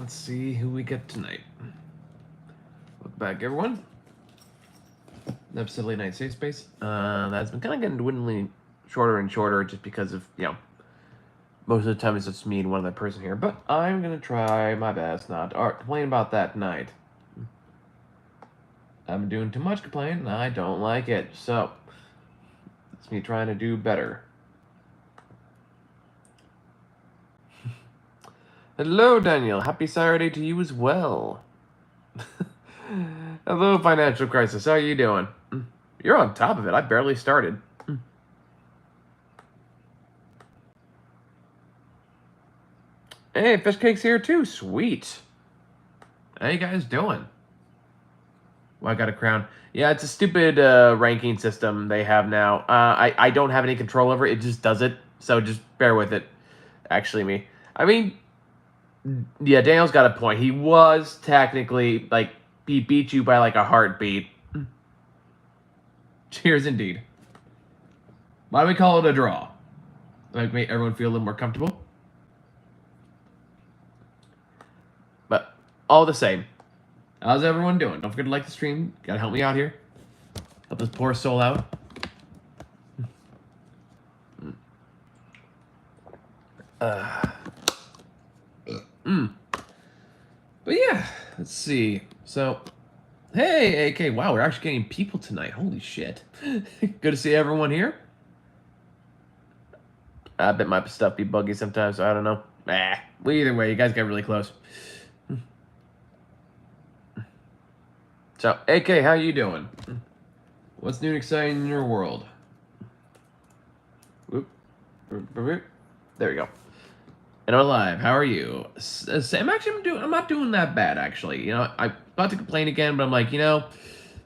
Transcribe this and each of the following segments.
Let's see who we get tonight. Welcome back, everyone. Another Silly Night Safe Space. That's been kind of getting dwindling shorter and shorter just because of, most of the time it's just me and one other person here. But I'm going to try my best not to complain about that tonight. I've been doing too much complaining, and I don't like it. So, it's me trying to do better. Hello, Daniel. Happy Saturday to you as well. Hello, Financial Crisis. How are you doing? You're on top of it. I barely started. Hey, Fish Cake's here too. Sweet. How you guys doing? Well, I got a crown. Yeah, it's a stupid ranking system they have now. I don't have any control over it. It just does it. So just bear with it. Actually, me. I mean, yeah, Daniel's got a point. He was technically, he beat you by, a heartbeat. Cheers, indeed. Why do we call it a draw? Make everyone feel a little more comfortable? But, all the same. How's everyone doing? Don't forget to like the stream. Gotta help me out here. Help this poor soul out. But yeah, let's see. So, hey, AK. Wow, we're actually getting people tonight. Holy shit. Good to see everyone here. I bet my stuff be buggy sometimes, so I don't know. Well, either way, you guys got really close. So, AK, how you doing? What's new and exciting in your world? Whoop. There we go. And I'm alive. How are you? Sam, actually, I'm not doing that bad, actually. I'm about to complain again, but I'm like,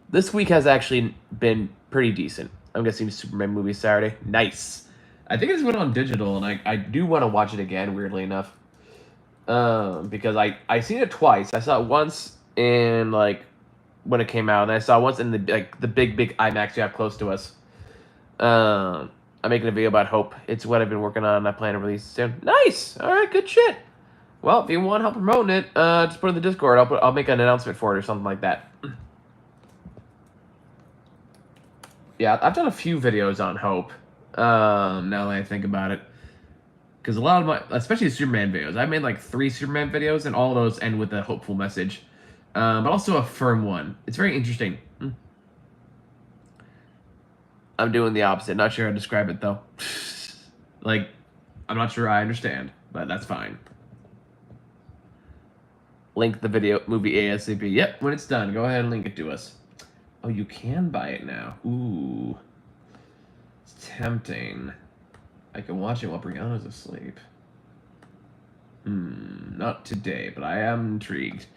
this week has actually been pretty decent. I'm gonna see the Superman movie Saturday. Nice. I think it just went on digital, and I do want to watch it again, weirdly enough. Because I seen it twice. I saw it once in, when it came out, and I saw it once in the big IMAX you have close to us. I'm making a video about Hope. It's what I've been working on, and I plan to release it soon. Nice! Alright, good shit. Well, if you want help promoting it, just put it in the Discord. I'll make an announcement for it or something like that. Yeah, I've done a few videos on Hope, now that I think about it. Because a lot of my, especially the Superman videos, I've made 3 Superman videos, and all those end with a hopeful message. But also a firm one. It's very interesting. I'm doing the opposite. Not sure how to describe it, though. I'm not sure I understand, but that's fine. Link the movie ASAP. Yep, when it's done, go ahead and link it to us. Oh, you can buy it now. Ooh. It's tempting. I can watch it while Brianna's asleep. Not today, but I am intrigued.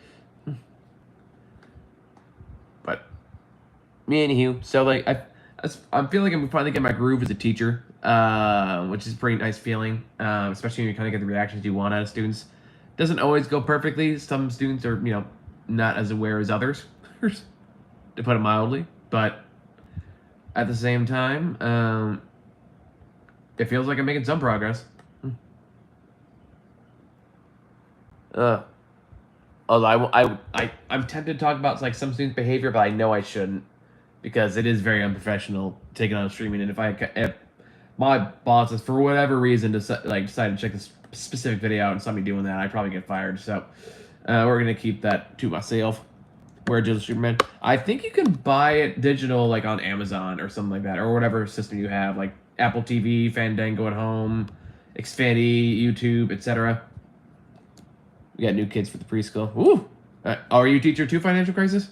But, me and you, so, I feel like I'm finally getting my groove as a teacher, which is a pretty nice feeling, especially when you kind of get the reactions you want out of students. Doesn't always go perfectly. Some students are, not as aware as others, to put it mildly. But at the same time, it feels like I'm making some progress. Although I'm tempted to talk about some students' behavior, but I know I shouldn't. Because it is very unprofessional taking on streaming, and if my bosses for whatever reason decide to check this specific video out and saw me doing that, I'd probably get fired. So we're gonna keep that to myself. Where Digital Superman, I think you can buy it digital on Amazon or something like that, or whatever system you have, like Apple TV, Fandango at home, Xfinity, YouTube, etc. We got new kids for the preschool. Ooh, are you a teacher too? Financial Crisis.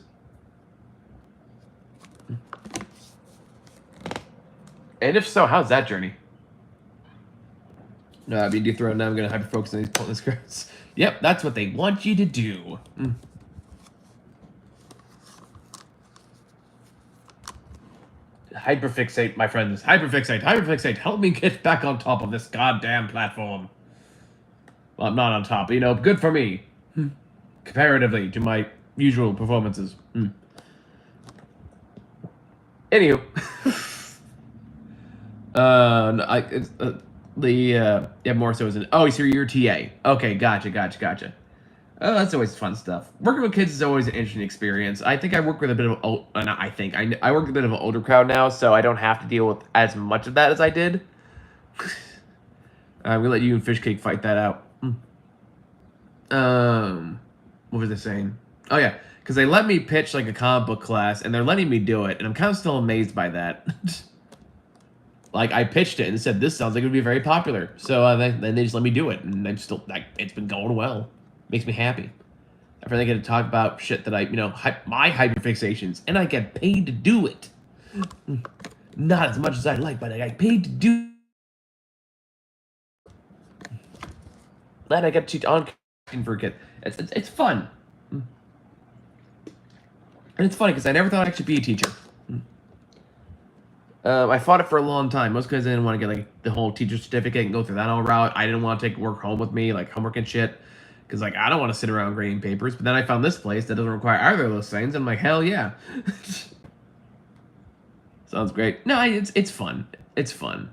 And if so, how's that journey? No, I mean, now I'm going to hyper-focus on these pointless cards. Yep, that's what they want you to do. Hyperfixate, my friends. Hyperfixate. Help me get back on top of this goddamn platform. Well, I'm not on top, good for me. Comparatively to my usual performances. Anywho. More so as an... Oh, so you're TA. Okay, gotcha. Oh, that's always fun stuff. Working with kids is always an interesting experience. I think I work with a bit of not I think I work with a bit of an older crowd now, so I don't have to deal with as much of that as I did. I'm gonna let you and Fishcake fight that out. What was I saying? Oh yeah, because they let me pitch like a comic book class, and they're letting me do it, and I'm kind of still amazed by that. Like I pitched it and said this sounds like it would be very popular, so then they just let me do it, and I'm still like it's been going well. Makes me happy. I finally get to talk about shit that my hyperfixations, and I get paid to do it. Not as much as I'd like, but I get paid to do. That I get to on for a kid. It's fun, and it's funny because I never thought I should be a teacher. I fought it for a long time. Most because I didn't want to get like the whole teacher certificate and go through that whole route. I didn't want to take work home with me, like homework and shit. Because like I don't want to sit around grading papers. But then I found this place that doesn't require either of those things. And I'm like, hell yeah. Sounds great. No, it's fun. It's fun.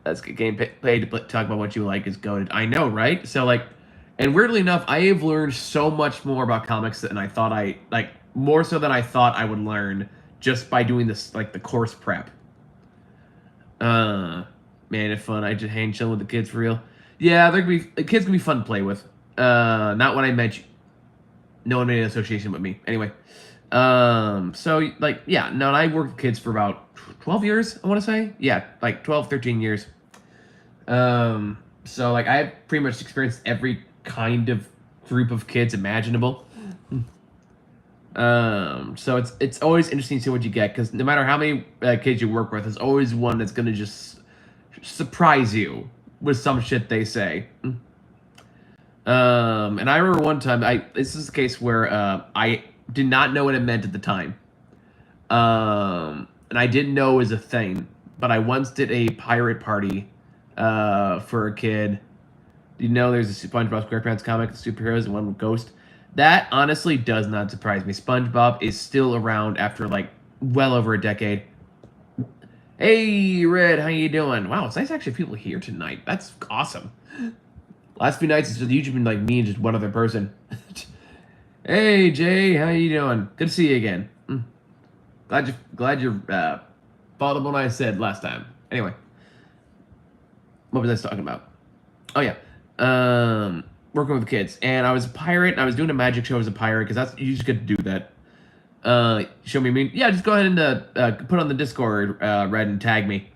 That's getting paid to talk about what you like is goated. I know, right? So like, and weirdly enough, I have learned so much more about comics than I thought more so than I thought I would learn just by doing this, like the course prep. Man, it's fun. I just hang chill with the kids for real. Yeah, the kids can be fun to play with. Not when I met you. No one made an association with me. Anyway, so like, yeah, no, I worked with kids for about 12 years, I want to say. Yeah, like 12, 13 years. So like I pretty much experienced every kind of group of kids imaginable. So it's always interesting to see what you get, because no matter how many kids you work with, there's always one that's gonna just surprise you with some shit they say. And I remember one time, this is a case where I did not know what it meant at the time. And I didn't know it was a thing, but I once did a pirate party for a kid. Do you know there's a SpongeBob SquarePants comic, the superheroes, and one with Ghost? That honestly does not surprise me. SpongeBob is still around after like well over a decade. Hey, Red, how you doing? Wow, it's nice actually people here tonight. That's awesome. Last few nights, it's usually been like me and just one other person. Hey, Jay, how you doing? Good to see you again. Glad you're followed up what I said last time. Anyway, what was I talking about? Oh yeah, working with kids, and I was a pirate. And I was doing a magic show as a pirate because that's you just get to do that. Show me. I mean, yeah, just go ahead and put on the Discord, Red, and tag me.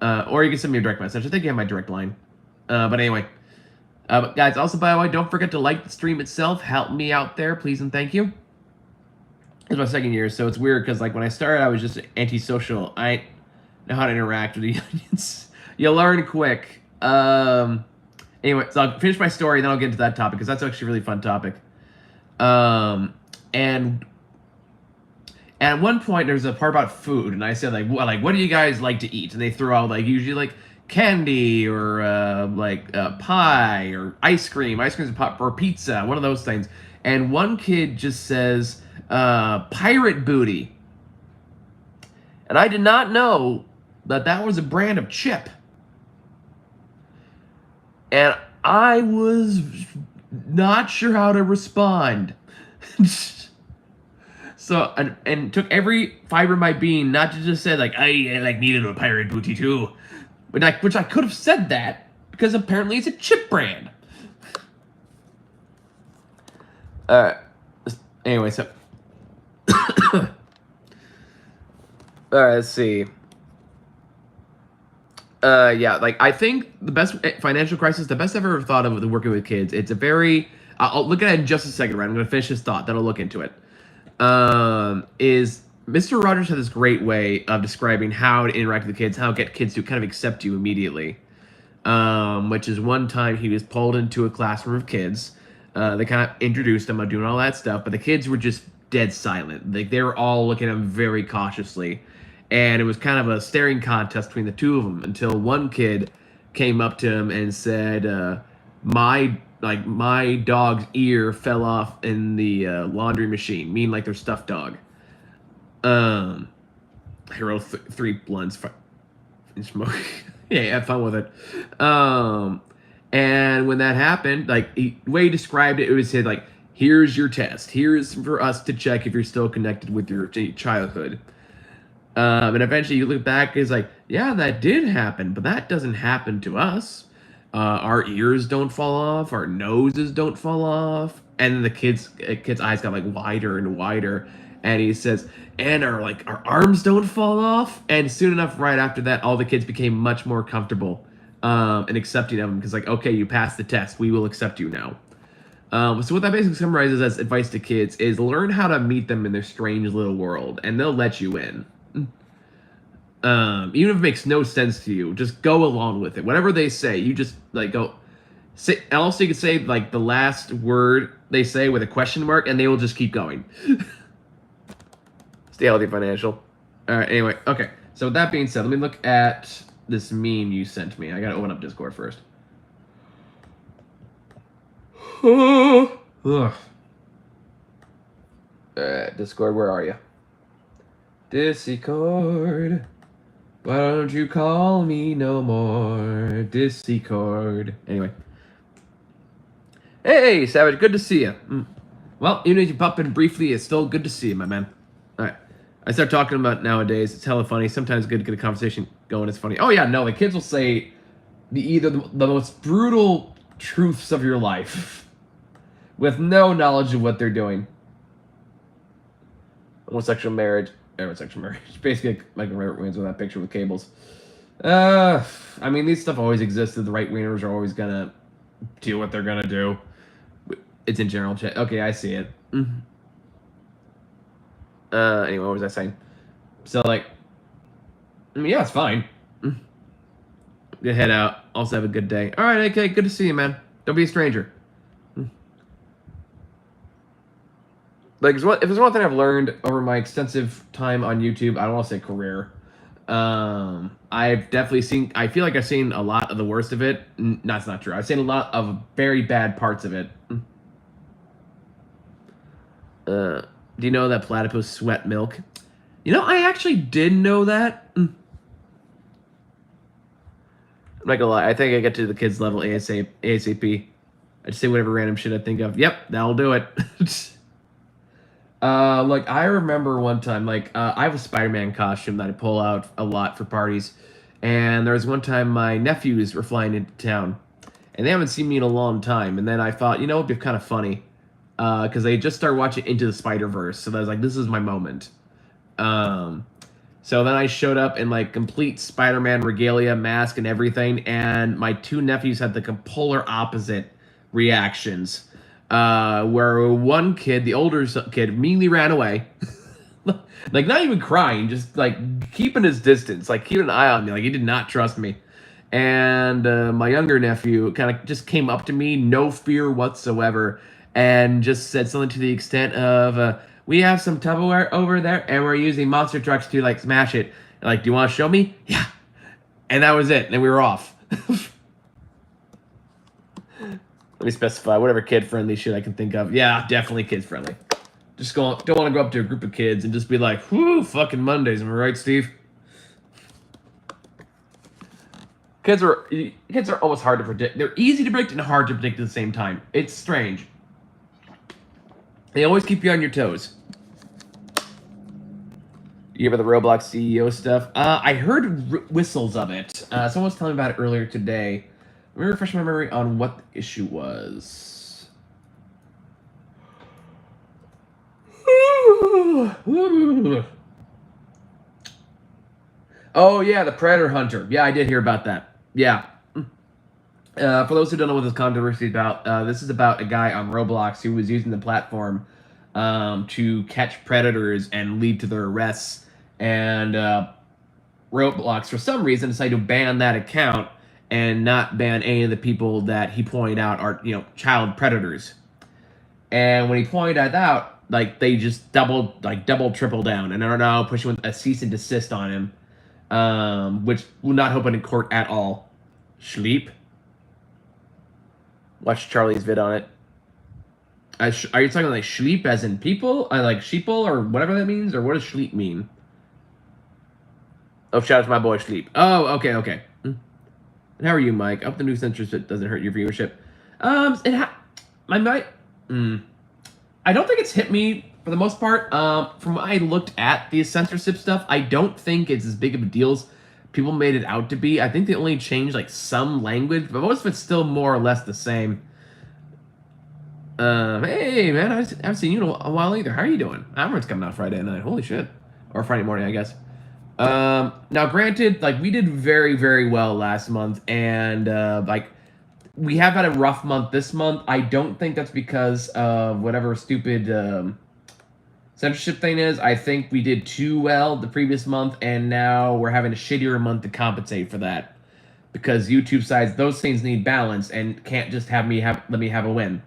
Or you can send me a direct message. I think you have my direct line. But anyway. But guys, also, by the way, don't forget to like the stream itself. Help me out there, please and thank you. It's my second year, so it's weird because, like, when I started, I was just antisocial. I know how to interact with the audience. You learn quick. Anyway, so I'll finish my story, then I'll get into that topic because that's actually a really fun topic. And at one point, there's a part about food, and I said, like, what do you guys like to eat? And they throw out, like, usually, like, candy or pie or ice cream. Ice cream's a pop or pizza, one of those things. And one kid just says pirate booty. And I did not know that was a brand of chip. And I was not sure how to respond. So, and took every fiber of my being not to just say, like, I like needed a pirate booty too. Which I could have said that, because apparently it's a chip brand. Anyway, so... Alright, let's see. Yeah, like, I think the best financial crisis, the best I've ever thought of with working with kids, it's a very... I'll look at it in just a second, right? I'm going to finish this thought, then I'll look into it. Is... Mr. Rogers had this great way of describing how to interact with the kids, how to get kids to kind of accept you immediately. Which is one time he was pulled into a classroom of kids. They kind of introduced him, doing all that stuff, but the kids were just dead silent. Like, they were all looking at him very cautiously. And it was kind of a staring contest between the two of them until one kid came up to him and said, my dog's ear fell off in the laundry machine, meaning like their stuffed dog. I rolled 3 blunts and smoke. Yeah, have fun with it. And when that happened, like the way he described it, it was said like, "Here's your test. Here's for us to check if you're still connected with your childhood." And eventually you look back, it's like, yeah, that did happen, but that doesn't happen to us. Our ears don't fall off, our noses don't fall off, and then the kid's eyes got like wider and wider, and he says, and our arms don't fall off. And soon enough, right after that, all the kids became much more comfortable and accepting of him because like, okay, you passed the test, we will accept you now. So what that basically summarizes as advice to kids is learn how to meet them in their strange little world, and they'll let you in. Even if it makes no sense to you, just go along with it. Whatever they say, you just like go. Say, also, you can say like the last word they say with a question mark, and they will just keep going. Stay healthy, financial. All right. Anyway, okay. So with that being said, let me look at this meme you sent me. I gotta open up Discord first. Ugh. Discord, where are you? Discord. Why don't you call me no more? Discord. Anyway. Hey, Savage, good to see you. Well, even if you pop in briefly, it's still good to see you, my man. Alright. I start talking about nowadays. It's hella funny. Sometimes good to get a conversation going. It's funny. Oh, yeah, no, the kids will say either the most brutal truths of your life with no knowledge of what they're doing. Homosexual marriage. Heterosexual marriage. Basically, like the right wingers with that picture with cables. I mean, these stuff always existed. The right wingers are always gonna do what they're gonna do. It's in general chat. Okay, I see it. Anyway, what was I saying? So, like, I mean, yeah, it's fine. Good head out. Also have a good day. All right, okay, good to see you, man. Don't be a stranger. Like, if there's one thing I've learned over my extensive time on YouTube, I don't want to say career. I've definitely seen. I feel like I've seen a lot of the worst of it. That's not true. I've seen a lot of very bad parts of it. Do you know that platypus sweat milk? You know, I actually did know that. I'm not gonna lie. I think I get to the kids level ASAP. I just say whatever random shit I think of. Yep, that'll do it. Like I remember one time, like I have a Spider-Man costume that I pull out a lot for parties, and there was one time my nephews were flying into town, and they haven't seen me in a long time, and then I thought, you know, it'd be kind of funny, because they just started watching Into the Spider-Verse, so I was like, this is my moment. So then I showed up in like complete Spider-Man regalia, mask, and everything, and my two nephews had the polar opposite reactions. Where one kid, the older kid, immediately ran away. Like, not even crying, just, like, keeping his distance. Like, keeping an eye on me. Like, he did not trust me. And my younger nephew kind of just came up to me, no fear whatsoever, and just said something to the extent of, we have some Tupperware over there, and we're using monster trucks to, like, smash it. Like, do you want to show me? Yeah. And that was it. And we were off. Let me specify whatever kid-friendly shit I can think of. Yeah, definitely kids-friendly. Just don't want to go up to a group of kids and just be like, whoo, fucking Mondays. Am I right, Steve? Kids are almost hard to predict. They're easy to predict and hard to predict at the same time. It's strange. They always keep you on your toes. You hear about the Roblox CEO stuff? I heard whistles of it. Someone was telling me about it earlier today. Let me refresh my memory on what the issue was. Oh, yeah, the Predator Hunter. Yeah, I did hear about that. Yeah. For those who don't know what this controversy is about, this is about a guy on Roblox who was using the platform to catch predators and lead to their arrests. And Roblox, for some reason, decided to ban that account and not ban any of the people that he pointed out are, you know, child predators. And when he pointed that out, like, they just double, triple down, and are now pushing with a cease and desist on him, which will not open in court at all. Sleep. Watch Charlie's vid on it. Are you talking like sleep as in people? Like sheeple or whatever that means? Or what does sleep mean? Oh, shout out to my boy Sleep. Oh, okay. And how are you, Mike? I hope the new censorship doesn't hurt your viewership. My mic. I don't think it's hit me for the most part. From what I looked at the censorship stuff, I don't think it's as big of a deal as people made it out to be. I think they only changed like some language, but most of it's still more or less the same. Hey man, I haven't seen you in a while either. How are you doing? Amaranth's coming out Friday night. Holy shit, or Friday morning, I guess. Now granted, like we did very, very well last month, and like we have had a rough month this month. I don't think that's because of whatever stupid censorship thing is. I think we did too well the previous month, and now we're having a shittier month to compensate for that. Because YouTube sides, those things need balance and can't just let me have a win.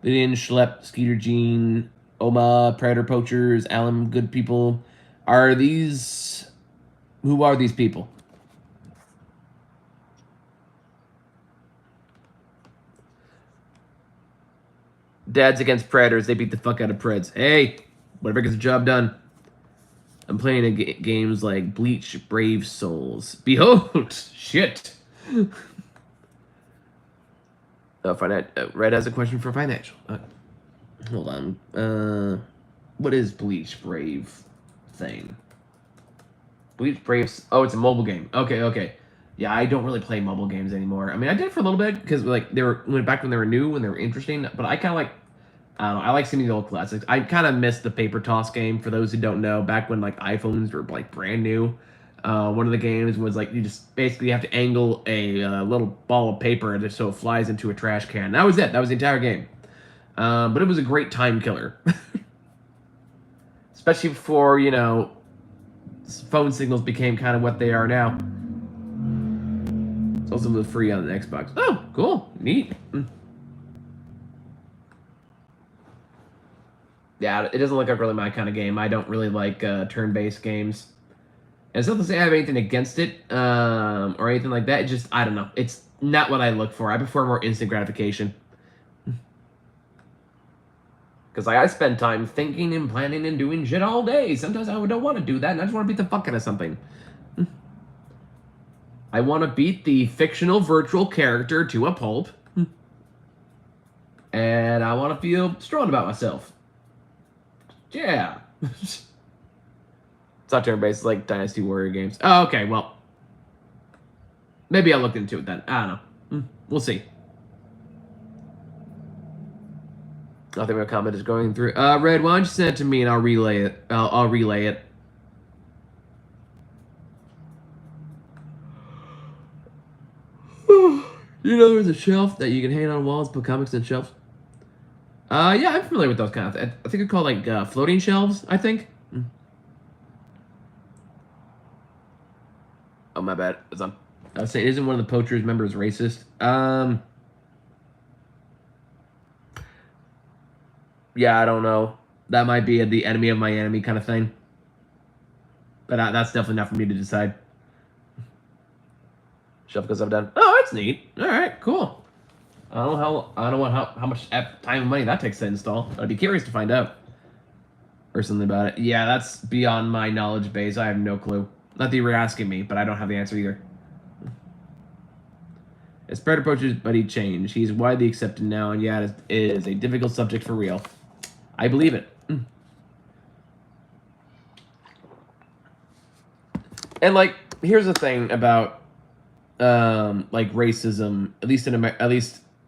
Lynn, Schlepp, Skeeter Jean, Oma, Predator Poachers, Alan, good people. Who are these people? Dads against Predators, they beat the fuck out of Preds. Hey, whatever gets the job done. I'm playing games like Bleach, Brave Souls. Behold, shit. Red has a question for financial. Hold on. What is Bleach Brave thing? Bleach Brave. Oh, it's a mobile game. Okay. Yeah, I don't really play mobile games anymore. I mean, I did for a little bit because like went back when they were new and they were interesting. But I kind of like. I don't know. I like some of the old classics. I kind of miss the paper toss game. For those who don't know, back when like iPhones were like brand new, one of the games was like you just basically have to angle a little ball of paper and so it flies into a trash can. That was it. That was the entire game. But it was a great time killer, especially before phone signals became kind of what they are now. It's also free on the Xbox. Oh, cool, neat. Yeah, it doesn't look like really my kind of game. I don't really like turn-based games. And it's not to say I have anything against it or anything like that. It just, I don't know. It's not what I look for. I prefer more instant gratification. Because I spend time thinking and planning and doing shit all day. Sometimes I don't want to do that, and I just want to beat the fuck out of something. I want to beat the fictional virtual character to a pulp. And I want to feel strong about myself. Yeah. It's not turn-based, it's like Dynasty Warrior games. Oh, okay, well. Maybe I'll look into it then. I don't know. We'll see. I think my comment is going through. Red, why don't you send it to me and I'll relay it. I'll relay it. You know there's a shelf that you can hang on walls, put comics in shelves? Yeah, I'm familiar with those kind of things. I think they're called like floating shelves, I think. Oh, my bad. I was saying, isn't one of the poachers members racist? Yeah, I don't know. That might be the enemy of my enemy kind of thing. But that's definitely not for me to decide. Shelf goes up down. Oh, that's neat. All right, cool. I don't know how much time and money that takes to install. I'd be curious to find out. Or something about it. Yeah, that's beyond my knowledge base. I have no clue. Not that you were asking me, but I don't have the answer either. As Predator approaches, but he changed. He's widely accepted now, and yeah, it is a difficult subject for real. I believe it. And like, here's the thing about like racism, at least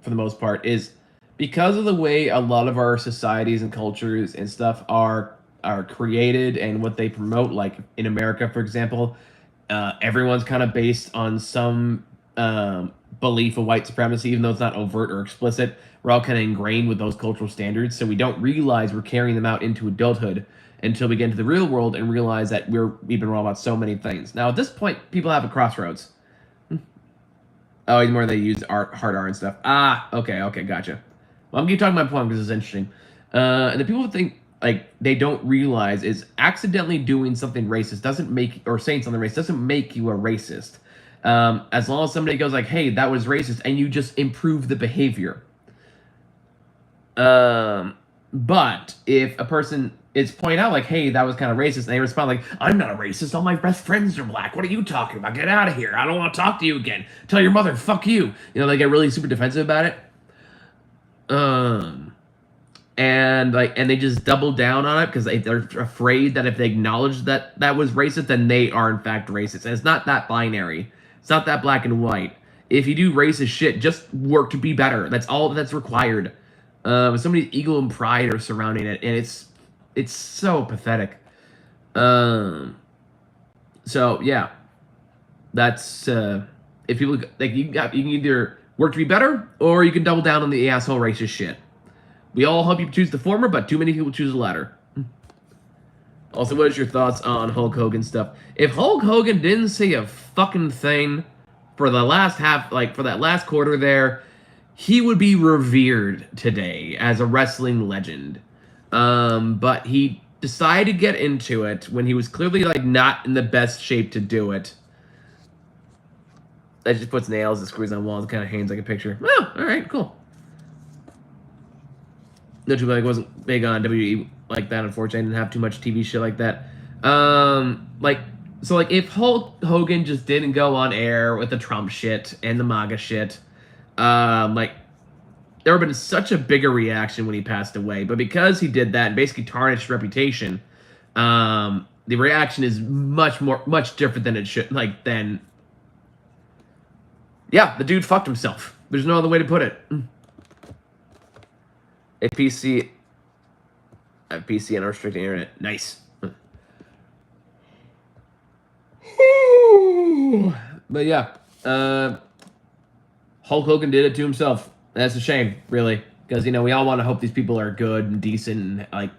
for the most part, is because of the way a lot of our societies and cultures and stuff are created and what they promote. Like in America, for example, everyone's kind of based on some belief of white supremacy, even though it's not overt or explicit. We're all kind of ingrained with those cultural standards, so we don't realize we're carrying them out into adulthood until we get into the real world and realize that we've been wrong about so many things. Now, at this point, people have a crossroads. Oh, he's more they use hard R and stuff. Ah, okay, gotcha. Well, I'm going to keep talking my point because it's interesting. And the people think like they don't realize is accidentally doing something racist doesn't make, or saying something racist doesn't make you a racist. As long as somebody goes like, hey, that was racist, and you just improve the behavior. But if a person it's pointed out like, hey, that was kind of racist. And they respond like, I'm not a racist. All my best friends are black. What are you talking about? Get out of here. I don't want to talk to you again. Tell your mother, fuck you. You know, they get really super defensive about it. And they just double down on it because they're afraid that if they acknowledge that that was racist, then they are in fact racist. And it's not that binary. It's not that black and white. If you do racist shit, just work to be better. That's all that's required. So many ego and pride are surrounding it, and it's so pathetic. So yeah, that's if people like you can either work to be better or you can double down on the asshole racist shit. We all hope you choose the former, but too many people choose the latter. Also, what is your thoughts on Hulk Hogan stuff? If Hulk Hogan didn't say a fucking thing for the last half, like for that last quarter there, he would be revered today as a wrestling legend. But he decided to get into it when he was clearly like not in the best shape to do it. That just puts nails and screws on walls, kind of hangs like a picture. Oh, all right, cool. No, too bad I wasn't big on WWE like that. Unfortunately, I didn't have too much TV shit like that. Like if Hulk Hogan just didn't go on air with the Trump shit and the MAGA shit, like there would have been such a bigger reaction when he passed away. But because he did that and basically tarnished his reputation, the reaction is much different than it should. Like then, yeah, the dude fucked himself. There's no other way to put it. A PC and unrestricted internet. Nice. But yeah, Hulk Hogan did it to himself. That's a shame, really, because we all want to hope these people are good and decent and like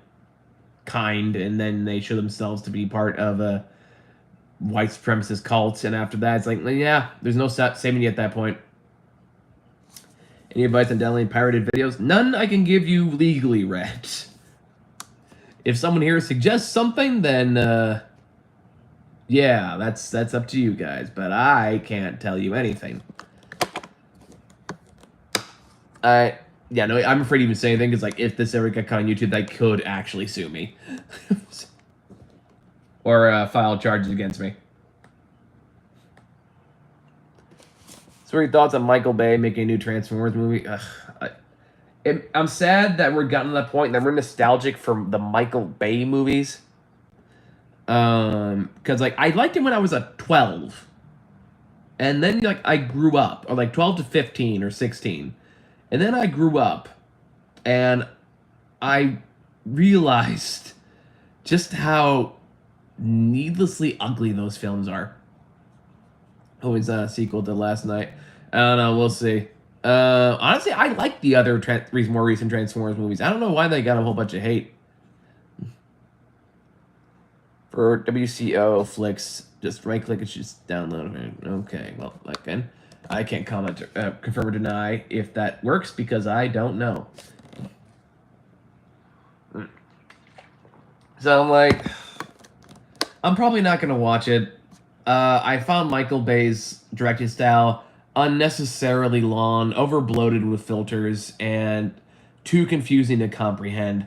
kind, and then they show themselves to be part of a white supremacist cult, and after that, it's like, yeah, there's no saving you at that point. Any advice on downloading pirated videos? None I can give you legally, Red. If someone here suggests something, then yeah, that's up to you guys. But I can't tell you anything. Yeah, no, I'm afraid to even say anything because like if this ever got caught on YouTube, they could actually sue me or file charges against me. So what are your thoughts on Michael Bay making a new Transformers movie? I'm sad that we're gotten to that point and that we're nostalgic for the Michael Bay movies. Because like I liked him when I was 12. And then like I grew up, or like 12 to 15 or 16. And then I grew up and I realized just how needlessly ugly those films are. Always a sequel to Last Night. I don't know. We'll see. Honestly, I like the other more recent Transformers movies. I don't know why they got a whole bunch of hate. For WCO flicks, just right click and just download. Okay, well, again, I can't comment, confirm or deny if that works because I don't know. So I'm like, I'm probably not gonna watch it. I found Michael Bay's directing style unnecessarily long, over bloated with filters, and too confusing to comprehend.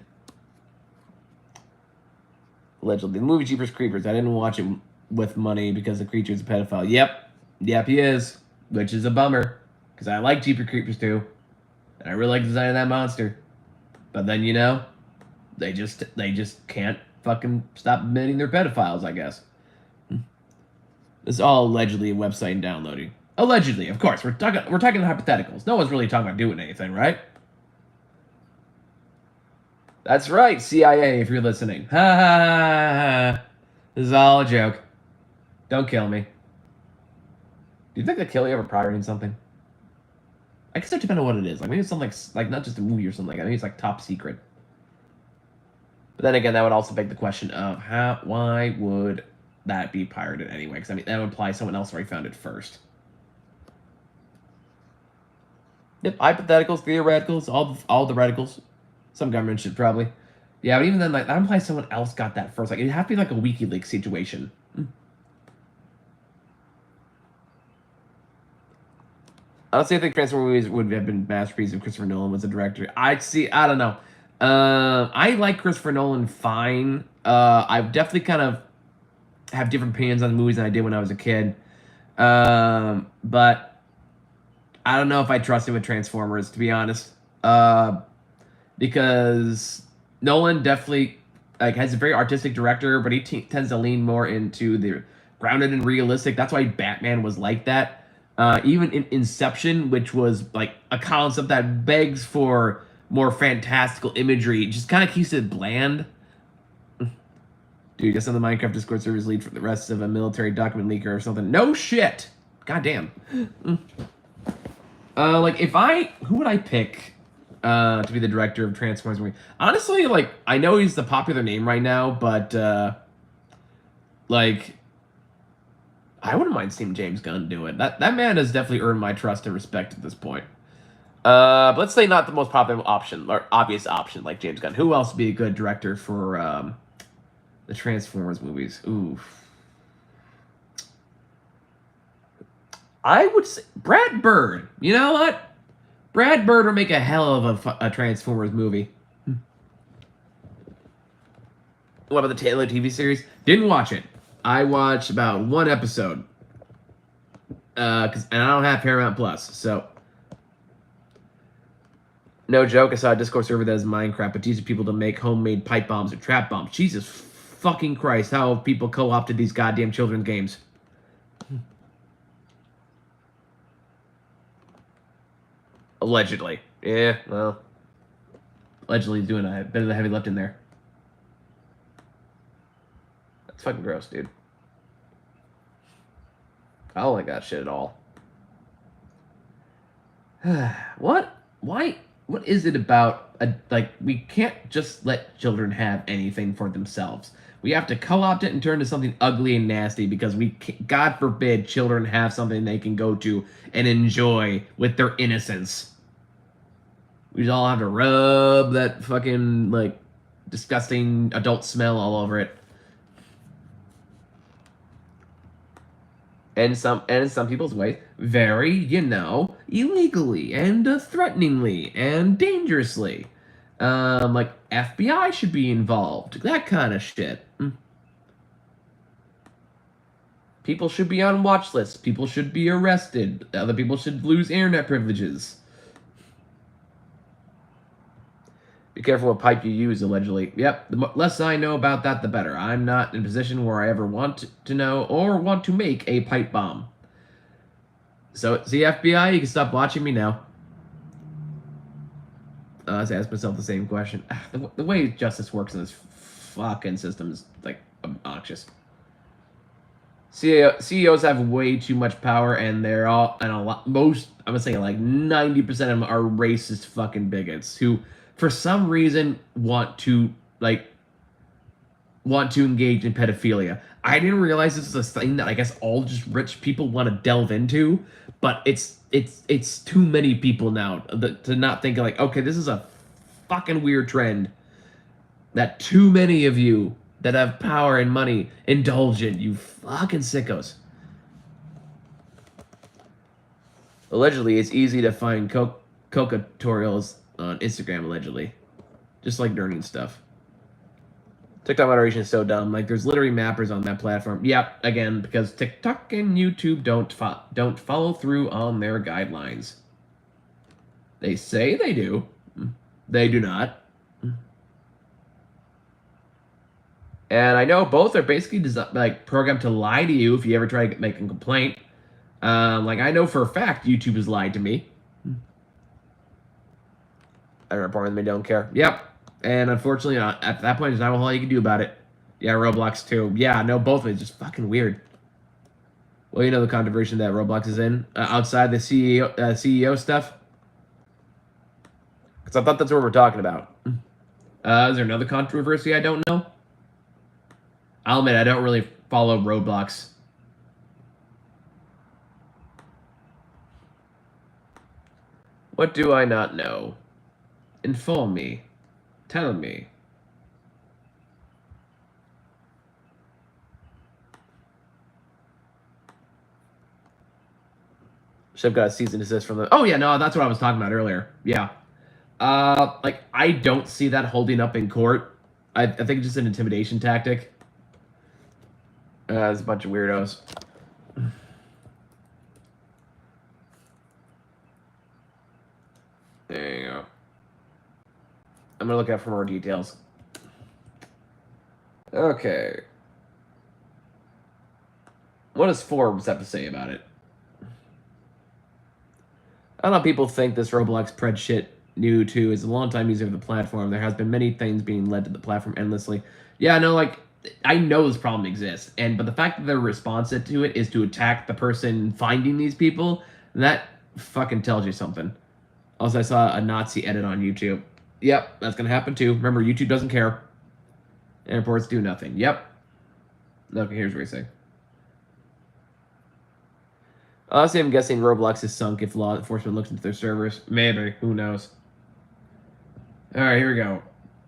Allegedly. The movie Jeepers Creepers. I didn't watch it with money because the creature's a pedophile. Yep, he is. Which is a bummer. Because I like Jeepers Creepers too. And I really like the design of that monster. But then, they just can't fucking stop admitting they're pedophiles, I guess. This is all allegedly a website and downloading. Allegedly, of course. We're talking hypotheticals. No one's really talking about doing anything, right? That's right, CIA, if you're listening. Ha ha ha ha. This is all a joke. Don't kill me. Do you think they kill you over pirating something? I guess it depends on what it is. Like maybe it's something like not just a movie or something. I think it's like top secret. But then again, that would also beg the question of why would that be pirated anyway? Because I mean, that would imply someone else already found it first. Yep, hypotheticals, theoreticals, all the radicals. Some government should probably. Yeah, but even then, like that implies someone else got that first. Like it'd have to be like a WikiLeaks situation. Honestly, I think Transformers movies would have been masterpieces if Christopher Nolan was the director. I don't know. I like Christopher Nolan fine. I've definitely kind of have different opinions on the movies than I did when I was a kid. But I don't know if I trust him with Transformers, to be honest. Because Nolan definitely like has a very artistic director, but he tends to lean more into the grounded and realistic. That's why Batman was like that. Even in Inception, which was like a concept that begs for more fantastical imagery, just kind of keeps it bland. Dude, guess on the Minecraft Discord server's lead for the rest of a military document leaker or something. No shit. God damn. Like who would I pick to be the director of Transformers movie? Honestly, like I know he's the popular name right now, but like I wouldn't mind seeing James Gunn do it. That man has definitely earned my trust and respect at this point. But let's say not the most popular option or obvious option like James Gunn. Who else would be a good director for the Transformers movies? Ooh. I would say Brad Bird. You know what? Brad Bird would make a hell of a Transformers movie. What about the Taylor TV series? Didn't watch it. I watched about one episode. And I don't have Paramount Plus, so no joke. I saw a Discord server that is Minecraft, but teaches people to make homemade pipe bombs or trap bombs. Jesus fucking Christ! How have people co-opted these goddamn children's games? Allegedly. Yeah, well. Allegedly doing a bit of the heavy lifting there. That's fucking gross, dude. I don't like that shit at all. What? Why? What is it about, like, we can't just let children have anything for themselves. We have to co-opt it and turn it into something ugly and nasty because God forbid, children have something they can go to and enjoy with their innocence. We just all have to rub that fucking, like, disgusting adult smell all over it. And in some people's ways, very, illegally and threateningly and dangerously. Like FBI should be involved, that kind of shit. People should be on watch lists. People should be arrested. Other people should lose internet privileges. Be careful what pipe you use, allegedly. Yep, the less I know about that, the better. I'm not in a position where I ever want to know or want to make a pipe bomb. So, see, FBI, you can stop watching me now. I ask myself the same question. The way justice works in this fucking system is, like, obnoxious. CEOs have way too much power, and they're all, and I'm gonna say like 90% of them are racist fucking bigots who, for some reason, want to engage in pedophilia. I didn't realize this is a thing that I guess all just rich people want to delve into, but it's too many people now to not think like, okay, this is a fucking weird trend that too many of you that have power and money indulge in. You fucking sickos. Allegedly, it's easy to find coca tutorials on Instagram, allegedly. Just like learning stuff. TikTok moderation is so dumb. Like, there's literally mappers on that platform. Yep, again, because TikTok and YouTube don't follow through on their guidelines. They say they do. They do not. And I know both are basically programmed to lie to you if you ever try to make a complaint. Like, I know for a fact YouTube has lied to me. I don't report them, they don't care. Yep. And unfortunately, at that point, there's not a whole lot you can do about it. Yeah, Roblox too. Yeah, no, both of it. It's just fucking weird. Well, you know the controversy that Roblox is in outside the CEO stuff. Because I thought that's what we're talking about. Is there another controversy I don't know? I'll admit I don't really follow Roblox. What do I not know? Inform me. Tell me. Should have got a cease and desist from the... Oh, yeah, no, that's what I was talking about earlier. Yeah. Like, I don't see that holding up in court. I think it's just an intimidation tactic. There's a bunch of weirdos. There you go. I'm gonna look out for more details. Okay. What does Forbes have to say about it? I don't know. People think this Roblox pred shit new too. As a longtime user of the platform, there has been many things being led to the platform endlessly. Yeah, no, like I know this problem exists, but the fact that their response to it is to attack the person finding these people, that fucking tells you something. Also, I saw a Nazi edit on YouTube. Yep, that's gonna happen too. Remember, YouTube doesn't care. Airports do nothing. Yep. Okay, here's what I say. Honestly, I'm guessing Roblox is sunk if law enforcement looks into their servers. Maybe. Who knows? Alright, here we go.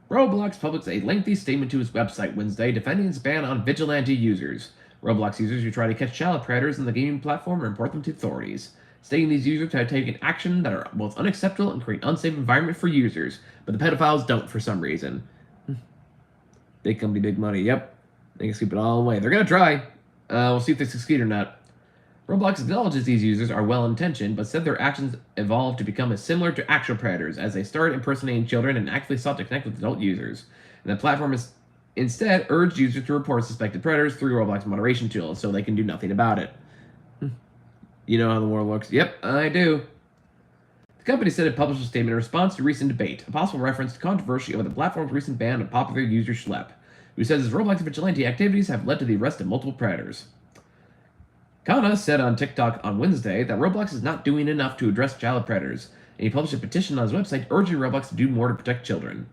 Roblox published a lengthy statement to its website Wednesday defending its ban on vigilante users. Roblox users who try to catch child predators on the gaming platform and report them to authorities, stating these users have taken action that are both unacceptable and create an unsafe environment for users, but the pedophiles don't for some reason. Big company, big money. Yep. They can sweep it all away. They're gonna try. We'll see if they succeed or not. Roblox acknowledges these users are well-intentioned, but said their actions evolved to become as similar to actual predators as they started impersonating children and actively sought to connect with adult users. And the platform is instead urged users to report suspected predators through Roblox moderation tools, so they can do nothing about it. You know how the world works. Yep, I do. The company said it published a statement in response to recent debate, a possible reference to controversy over the platform's recent ban of popular user Schlep, who says his Roblox vigilante activities have led to the arrest of multiple predators. Kana said on TikTok on Wednesday that Roblox is not doing enough to address child predators, and he published a petition on his website urging Roblox to do more to protect children.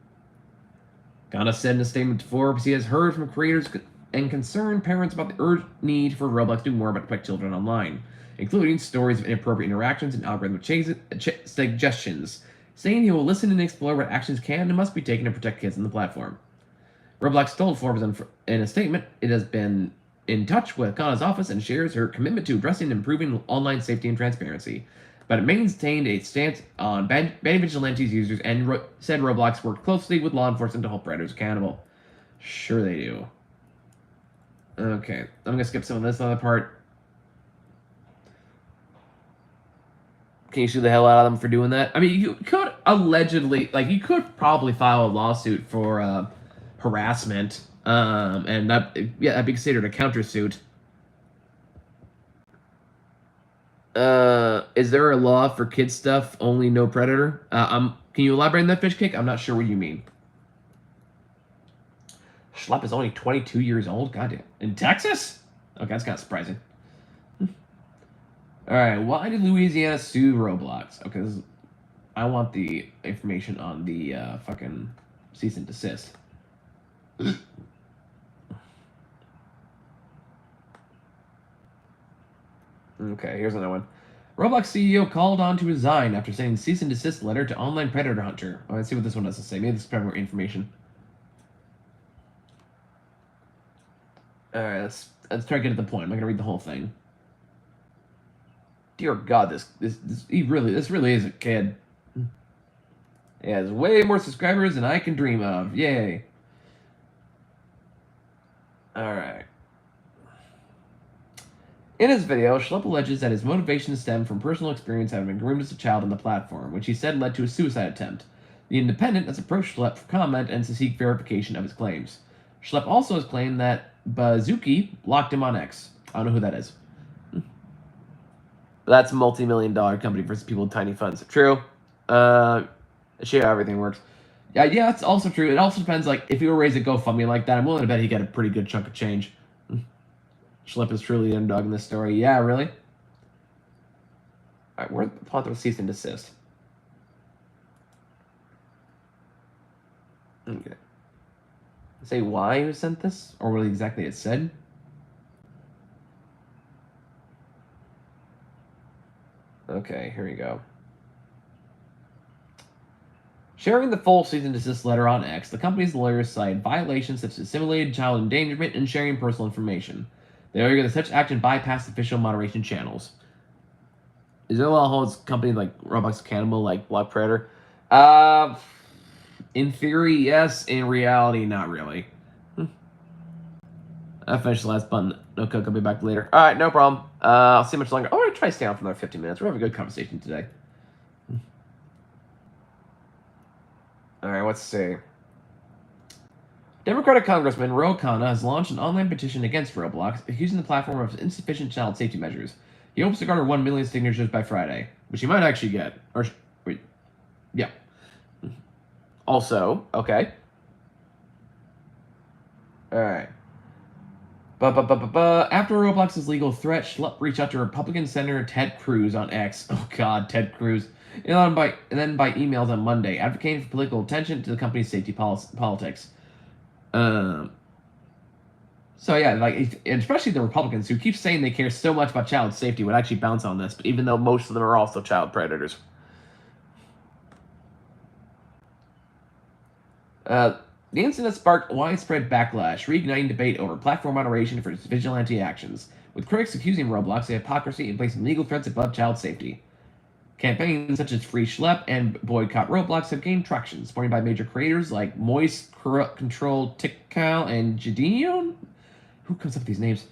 Kana said in a statement to Forbes he has heard from creators and concerned parents about the urgent need for Roblox to do more about protect children online, including stories of inappropriate interactions and algorithmic suggestions, saying he will listen and explore what actions can and must be taken to protect kids on the platform. Roblox told Forbes in a statement it has been in touch with Kana's office and shares her commitment to addressing and improving online safety and transparency, but it maintained a stance on banning vigilantes users and said Roblox worked closely with law enforcement to hold predators accountable. Sure they do. Okay, I'm going to skip some of this other part. Can you sue the hell out of them for doing that? I mean, you could allegedly, like, you could probably file a lawsuit for harassment, and that'd be considered a countersuit. Is there a law for kid stuff, only no predator? Can you elaborate on that, Fish Cake? I'm not sure what you mean. Schlep is only 22 years old? Goddamn. In Texas? Okay, that's kind of surprising. Alright, why did Louisiana sue Roblox? Okay, I want the information on the fucking cease and desist. Okay, here's another one. Roblox CEO called on to resign after sending cease and desist letter to online predator hunter. Oh, let's see what this one has to say. Maybe this is probably more information. Alright, let's try to get to the point. I'm not gonna read the whole thing. Dear God, this really is a kid. He has way more subscribers than I can dream of. Yay. Alright. In his video, Schlep alleges that his motivation stemmed from personal experience having been groomed as a child on the platform, which he said led to a suicide attempt. The Independent has approached Schlep for comment and to seek verification of his claims. Schlep also has claimed that Bazuki blocked him on X. I don't know who that is. That's a multi-million-dollar company versus people with tiny funds. True. Show how everything works. Yeah, it's also true. It also depends, like, if you were raised a GoFundMe like that, I'm willing to bet he got a pretty good chunk of change. Schlep is truly the underdog in this story. Yeah, really? Alright, where's the plot of cease and desist? Okay. Say why who sent this? Or what exactly it said? Okay, here we go. Sharing the full cease and desist letter on X, the company's lawyers cite violations such as simulated child endangerment and sharing personal information. They argue that such action bypassed official moderation channels. Is there a law that holds companies like Roblox accountable, like Block Predator? In theory, yes. In reality, not really. I finished the last button. No cook. I'll be back later. All right, no problem. I'll see how much longer. I'm gonna try to stay on for another 15 minutes. We're having a good conversation today. All right, let's see. Democratic Congressman Ro Khanna has launched an online petition against Roblox, accusing the platform of insufficient child safety measures. He hopes to garner 1 million signatures by Friday, which he might actually get. Or, wait, yeah. Also, okay. All right. After Roblox's legal threat, Schlupp reached out to Republican Senator Ted Cruz on X. Oh God, Ted Cruz. And then by emails on Monday, advocating for political attention to the company's safety politics. So yeah, like, and especially the Republicans who keep saying they care so much about child safety would actually bounce on this, but even though most of them are also child predators. The incident sparked widespread backlash, reigniting debate over platform moderation for its vigilante actions, with critics accusing Roblox of hypocrisy and placing legal threats above child safety. Campaigns such as Free Schlepp and Boycott Roblox have gained traction, supported by major creators like Moist, Control Tikal, and Jadinion? Who comes up with these names?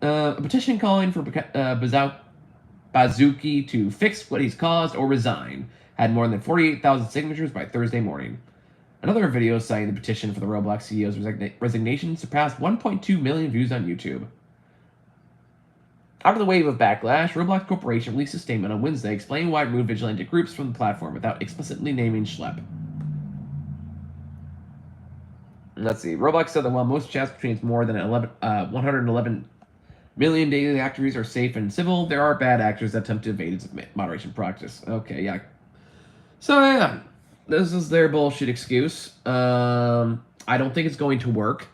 A petition calling for Bazuki to fix what he's caused or resign had more than 48,000 signatures by Thursday morning. Another video citing the petition for the Roblox CEO's resignation surpassed 1.2 million views on YouTube. After the wave of backlash, Roblox Corporation released a statement on Wednesday explaining why it removed vigilante groups from the platform without explicitly naming Schlepp. Let's see. Roblox said that while most chats between its more than 111 million daily active users are safe and civil, there are bad actors that attempt to evade its moderation practice. Okay, yeah. So, yeah. This is their bullshit excuse. I don't think it's going to work.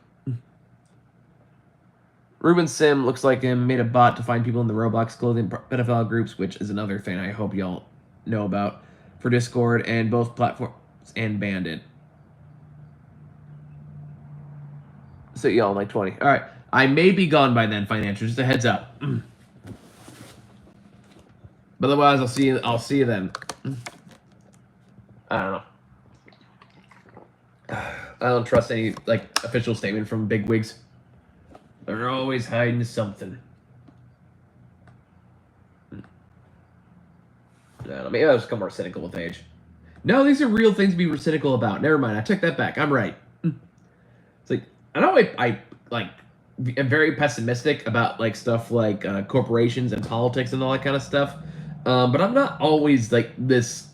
Ruben Sim looks like him, made a bot to find people in the Roblox clothing pedophile groups, which is another thing I hope y'all know about, for Discord and both platforms, and banned it. So y'all like 20. All right, I may be gone by then, financial. Just a heads up. But otherwise, I'll see you then. I don't know. I don't trust any like official statement from bigwigs. They're always hiding something. I don't know, maybe I was become more cynical with age. No, these are real things to be cynical about. Never mind, I took that back. I'm right. It's like I know I like am very pessimistic about like stuff like corporations and politics and all that kind of stuff. But I'm not always like this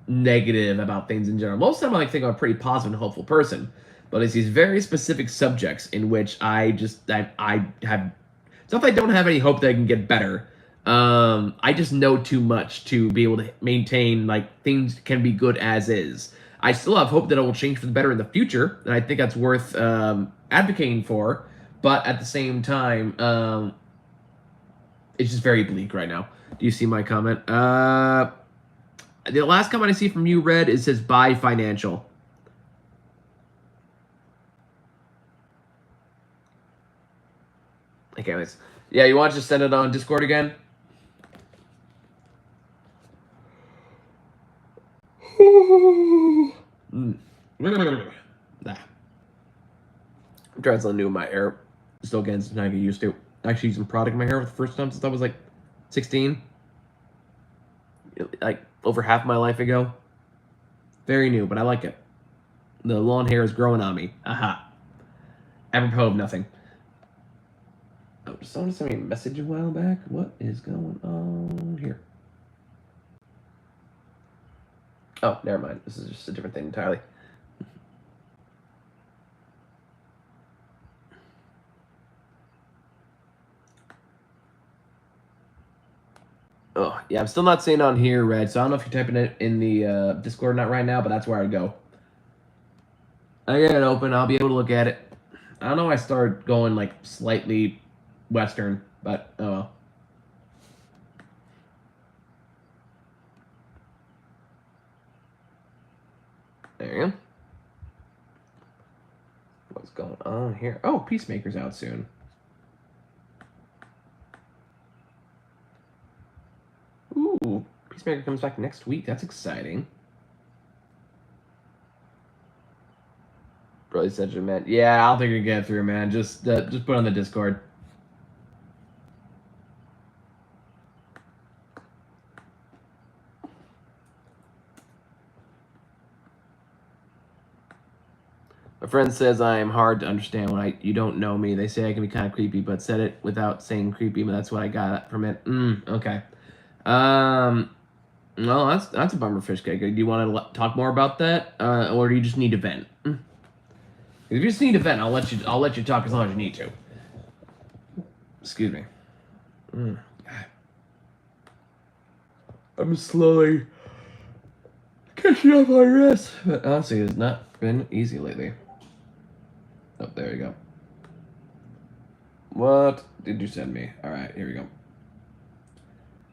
negative about things in general. Most of the time I think I'm a pretty positive and hopeful person. But it's these very specific subjects in which I have it's not that I don't have any hope that I can get better. I just know too much to be able to maintain like things can be good as is. I still have hope that it will change for the better in the future, and I think that's worth advocating for. But at the same time, it's just very bleak right now. Do you see my comment? The last comment I see from you, Red, it says buy financial. Okay, anyways. Yeah, you want to just send it on Discord again? Nah. I'm trying something new in my hair. Still getting something I get used to. Actually using product in my hair for the first time since I was like 16. Like over half my life ago. Very new, but I like it. The long hair is growing on me. Aha. Apropos of nothing. Oh, someone sent me a message a while back. What is going on here? Oh, never mind. This is just a different thing entirely. Oh, yeah, I'm still not seeing it on here, Red, so I don't know if you're typing it in the Discord or not right now, but that's where I'd go. I get it open. I'll be able to look at it. I don't know why I started going, like, slightly Western, but oh well. There you go. What's going on here? Oh, Peacemaker's out soon. Ooh, Peacemaker comes back next week. That's exciting. Really such a man. Yeah, I don't think you can get it through, man. Just put it on the Discord. My friend says I am hard to understand when you don't know me. They say I can be kind of creepy, but said it without saying creepy. But that's what I got from it. Okay. Well, that's a bummer, fish cake. Do you want to talk more about that, or do you just need to vent? If you just need to vent, I'll let you talk as long as you need to. Excuse me. I'm slowly catching up on rest, but honestly, it's not been easy lately. Oh, there you go. What did you send me? All right, here we go.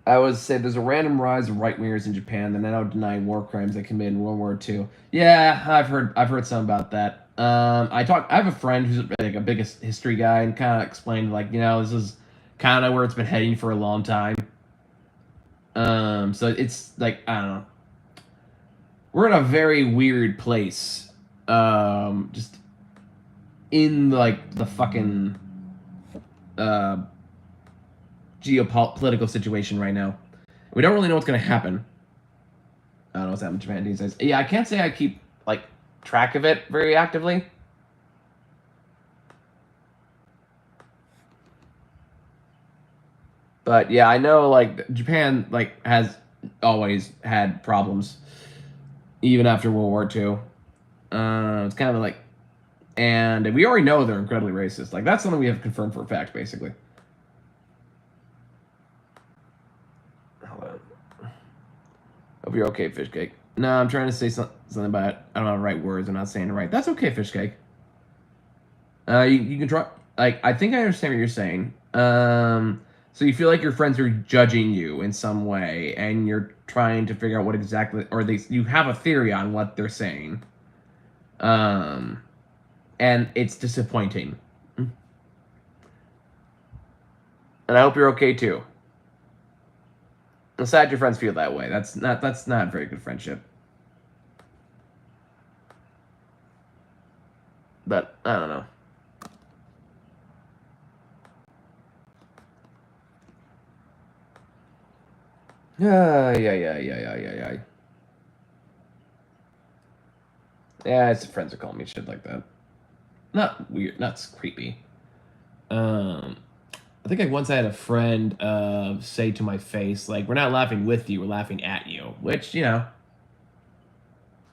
I would say there's a random rise of right wingers in Japan that now deny war crimes they committed in World War II. Yeah, I've heard some about that. I have a friend who's like a big history guy and kind of explained like this is kind of where it's been heading for a long time. So it's like I don't know. We're in a very weird place. Just in like the fucking geopolitical situation right now. We don't really know what's going to happen. I don't know what's happening in Japan these days. Yeah, I can't say I keep like track of it very actively. But yeah, I know like Japan like has always had problems even after World War II. It's kind of like, and we already know they're incredibly racist. Like that's something we have confirmed for a fact, basically. Hope you're okay, fish cake. No, I'm trying to say something about it. I don't know the right words. I'm not saying it right. That's okay, fish cake. You can try. Like, I think I understand what you're saying. So you feel like your friends are judging you in some way, and you're trying to figure out what exactly, or you have a theory on what they're saying. And it's disappointing. And I hope you're okay too. I'm sad your friends feel that way. That's not very good friendship. But I don't know. Yeah. Yeah, it's friends are calling me shit like that. Not weird, not creepy. I think I once had a friend say to my face, like, "We're not laughing with you, we're laughing at you," which I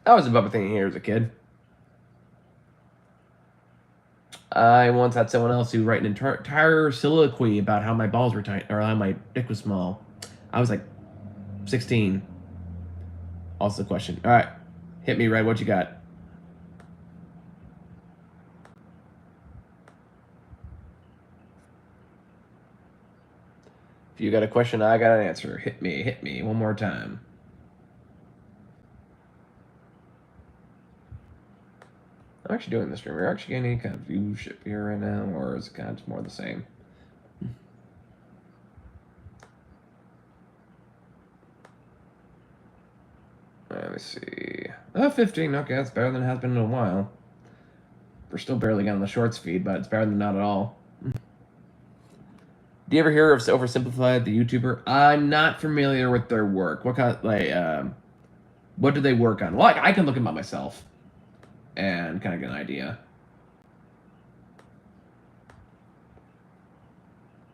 was above a thing here as a kid. I once had someone else who write an entire soliloquy about how my balls were tight or how my dick was small. I was like 16. Also, the question. All right, hit me, Red. What you got? If you got a question, I got an answer. Hit me one more time. I'm actually doing this stream. Are you actually getting any kind of viewership here right now, or is it kind of just more the same? Let me see. 15. Okay, that's better than it has been in a while. We're still barely getting the shorts feed, but it's better than not at all. Do you ever hear of Oversimplified, the YouTuber? I'm not familiar with their work. What kind of, what do they work on? Well, I can look them up myself and kind of get an idea.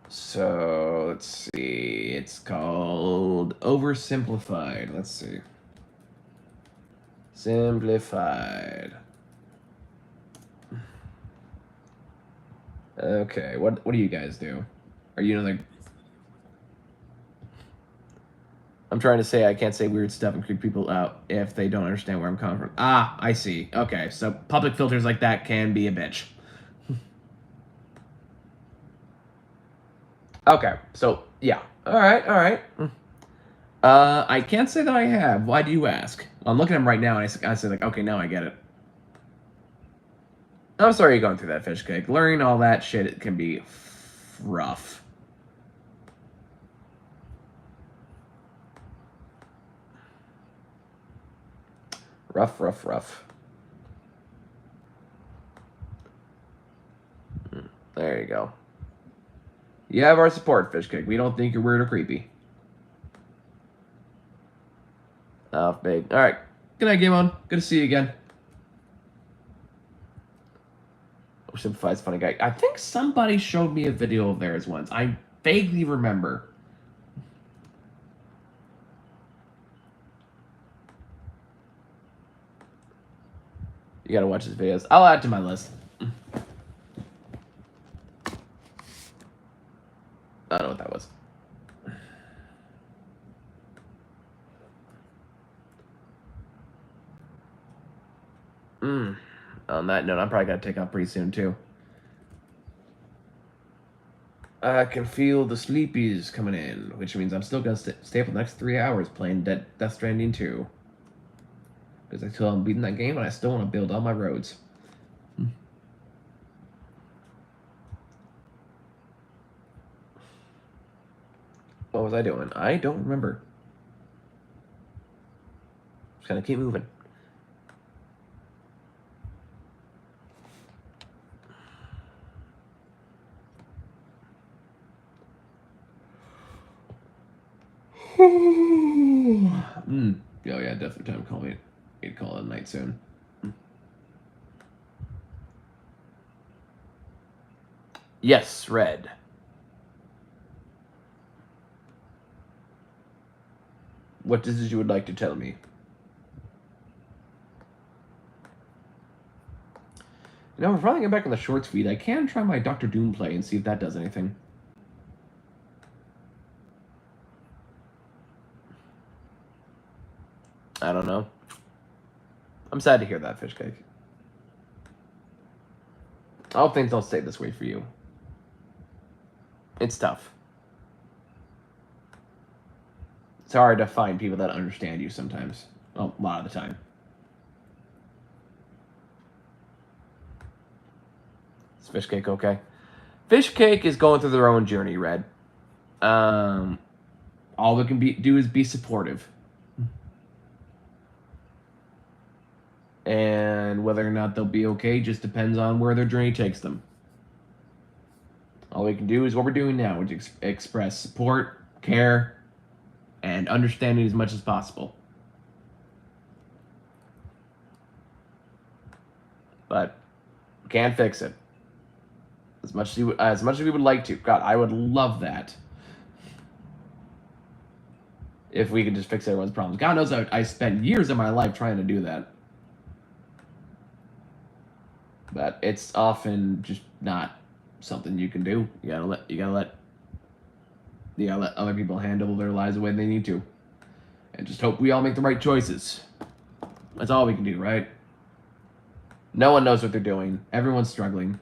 So, let's see. It's called Oversimplified. Let's see. Simplified. Okay, what do you guys do? Are you like? I'm trying to say I can't say weird stuff and creep people out if they don't understand where I'm coming from. Ah, I see. Okay, so public filters like that can be a bitch. Okay, so yeah. All right. I can't say that I have. Why do you ask? I'm looking at him right now, and I said like, okay, now I get it. I'm sorry you're going through that, fish cake. Learning all that shit it can be rough. Rough. you go. You have our support, Fish Cake. We don't think you're weird or creepy. Oh, big. All right. Good night, Game On. Good to see you again. Simplified's funny guy. I think somebody showed me a video of theirs once. I vaguely remember. You gotta watch his videos. I'll add to my list. I don't know what that was. On that note, I'm probably gonna take off pretty soon too. I can feel the sleepies coming in, which means I'm still gonna stay up for the next 3 hours playing Death Stranding 2. Because I still am beating that game, and I still want to build all my roads. What was I doing? I don't remember. Just gotta keep moving. Oh yeah, definitely time to call me. Need to call it a night soon. Yes, Red. What is it you would like to tell me? You know, if we're probably getting back on the shorts feed, I can try my Dr. Doom play and see if that does anything. I don't know. I'm sad to hear that, Fish Cake. I hope things don't stay this way for you. It's tough. It's hard to find people that understand you sometimes. Well, a lot of the time. Is Fish Cake okay? Fish Cake is going through their own journey, Red. All we can do is be supportive. And whether or not they'll be okay just depends on where their journey takes them. All we can do is what we're doing now, which is express support, care, and understanding as much as possible. But can't fix it. As much as we would like to. God, I would love that. If we could just fix everyone's problems. God knows I spent years of my life trying to do that. But it's often just not something you can do. You gotta let other people handle their lives the way they need to. And just hope we all make the right choices. That's all we can do, right? No one knows what they're doing. Everyone's struggling.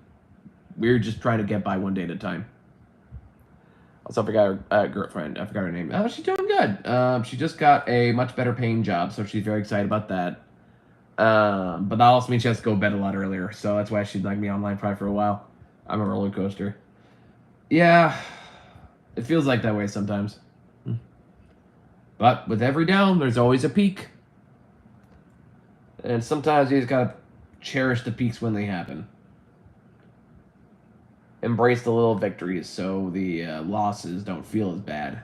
We're just trying to get by one day at a time. Also, I forgot her girlfriend. I forgot her name. Oh, she's doing good. She just got a much better paying job, so she's very excited about that. But that also means she has to go to bed a lot earlier, so that's why she'd like me online probably for a while. I'm a roller coaster. Yeah, it feels like that way sometimes. But with every down, there's always a peak. And sometimes you just gotta cherish the peaks when they happen. Embrace the little victories so the losses don't feel as bad.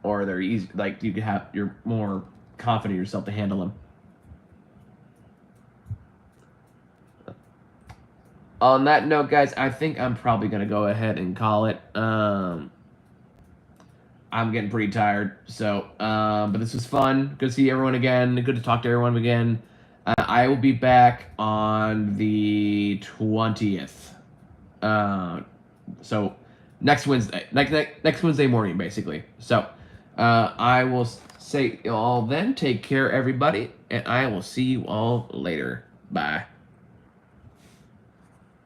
Or they're easy, like you're more confident in yourself to handle them. On that note, guys, I think I'm probably going to go ahead and call it. I'm getting pretty tired, so, but this was fun. Good to see everyone again. Good to talk to everyone again. I will be back on the 20th. So, next Wednesday. Next Wednesday morning, basically. So, I will say all then. Take care, everybody, and I will see you all later. Bye.